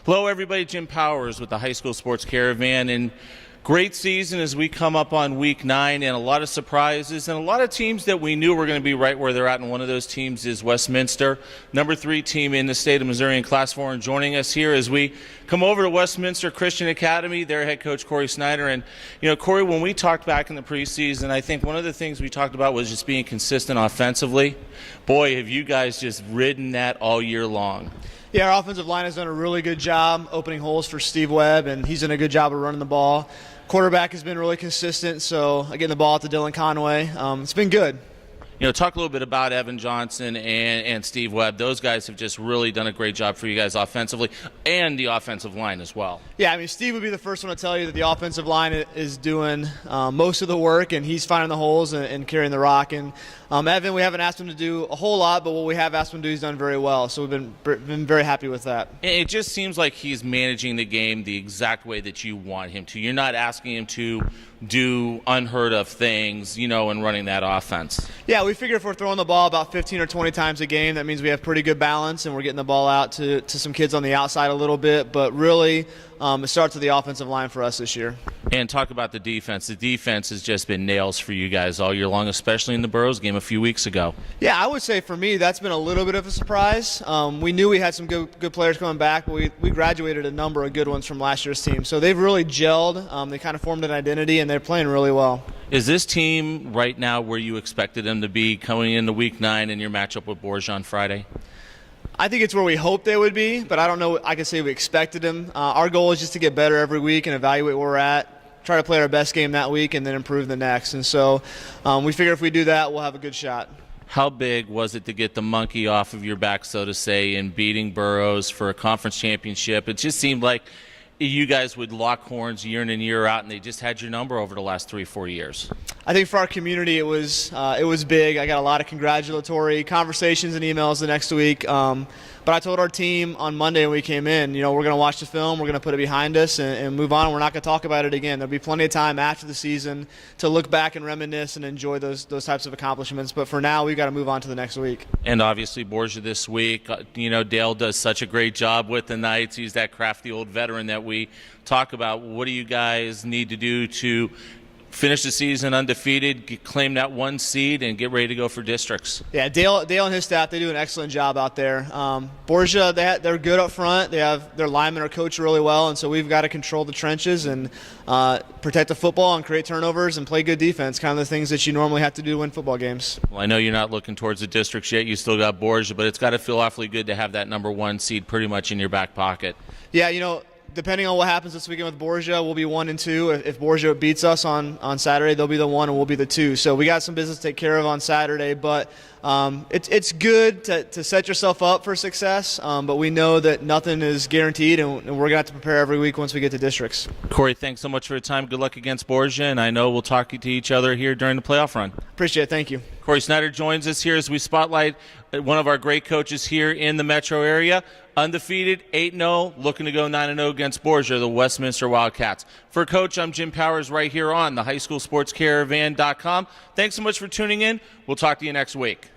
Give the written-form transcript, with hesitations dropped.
Hello, everybody. Jim Powers with the High School Sports Caravan. And great season as we come up on week 9, and a lot of surprises and a lot of teams that we knew were going to be right where they're at. And one of those teams is Westminster, number 3 team in the state of Missouri in Class 4. And joining us here as we come over to Westminster Christian Academy, their head coach Cory Snyder. And Cory, when we talked back in the preseason, I think one of the things we talked about was just being consistent offensively. Boy, have you guys just ridden that all year long. Yeah, our offensive line has done a really good job opening holes for Steve Webb, and he's done a good job of running the ball. Quarterback has been really consistent, so getting the ball out to Dylan Conway, it's been good. Talk a little bit about Evan Johnson and Steve Webb. Those guys have just really done a great job for you guys offensively and the offensive line as well. Yeah, I mean, Steve would be the first one to tell you that the offensive line is doing most of the work, and he's finding the holes and carrying the rock. And Evan, we haven't asked him to do a whole lot, but what we have asked him to do, he's done very well. So we've been very happy with that. It just seems like he's managing the game the exact way that you want him to. You're not asking him to do unheard of things, in running that offense. Yeah, we figure if we're throwing the ball about 15 or 20 times a game, that means we have pretty good balance and we're getting the ball out to some kids on the outside a little bit. But really, it starts with the offensive line for us this year. And talk about the defense. The defense has just been nails for you guys all year long, especially in the Burroughs game a few weeks ago. Yeah, I would say for me that's been a little bit of a surprise. We knew we had some good players coming back, but we graduated a number of good ones from last year's team. So they've really gelled. They kind of formed an identity, and they're playing really well. Is this team right now where you expected them to be coming into week 9 in your matchup with Borgia on Friday? I think it's where we hoped they would be, but I don't know. I can say we expected them. Our goal is just to get better every week and evaluate where we're at, try to play our best game that week, and then improve the next. And so we figure if we do that, we'll have a good shot. How big was it to get the monkey off of your back, so to say, in beating Burroughs for a conference championship? It just seemed like you guys would lock horns year in and year out, and they just had your number over the last 3-4 years. I think for our community it was big. I got a lot of congratulatory conversations and emails the next week. But I told our team on Monday when we came in, we're going to watch the film, we're going to put it behind us and move on. We're not going to talk about it again. There'll be plenty of time after the season to look back and reminisce and enjoy those types of accomplishments. But for now, we've got to move on to the next week. And obviously Borgia this week, Dale does such a great job with the Knights. He's that crafty old veteran that we talk about. What do you guys need to do to finish the season undefeated, claim that 1 seed, and get ready to go for districts? Yeah, Dale and his staff, they do an excellent job out there. Borgia, they're good up front. They have their linemen are coached really well, and so we've got to control the trenches and protect the football and create turnovers and play good defense, kind of the things that you normally have to do to win football games. Well, I know you're not looking towards the districts yet. You still got Borgia, but it's got to feel awfully good to have that number 1 seed pretty much in your back pocket. Yeah, depending on what happens this weekend with Borgia, we'll be 1 and 2. If Borgia beats us on Saturday, they'll be the 1 and we'll be the 2. So we got some business to take care of on Saturday, but it's good to set yourself up for success, but we know that nothing is guaranteed, and we're going to have to prepare every week once we get to districts. Cory, thanks so much for your time. Good luck against Borgia, and I know we'll talk to each other here during the playoff run. Appreciate it. Thank you. Cory Snyder joins us here as we spotlight one of our great coaches here in the metro area. Undefeated, 8-0, looking to go 9-0 against Borgia, the Westminster Wildcats. For Coach, I'm Jim Powers right here on the highschoolsportscaravan.com. Thanks so much for tuning in. We'll talk to you next week.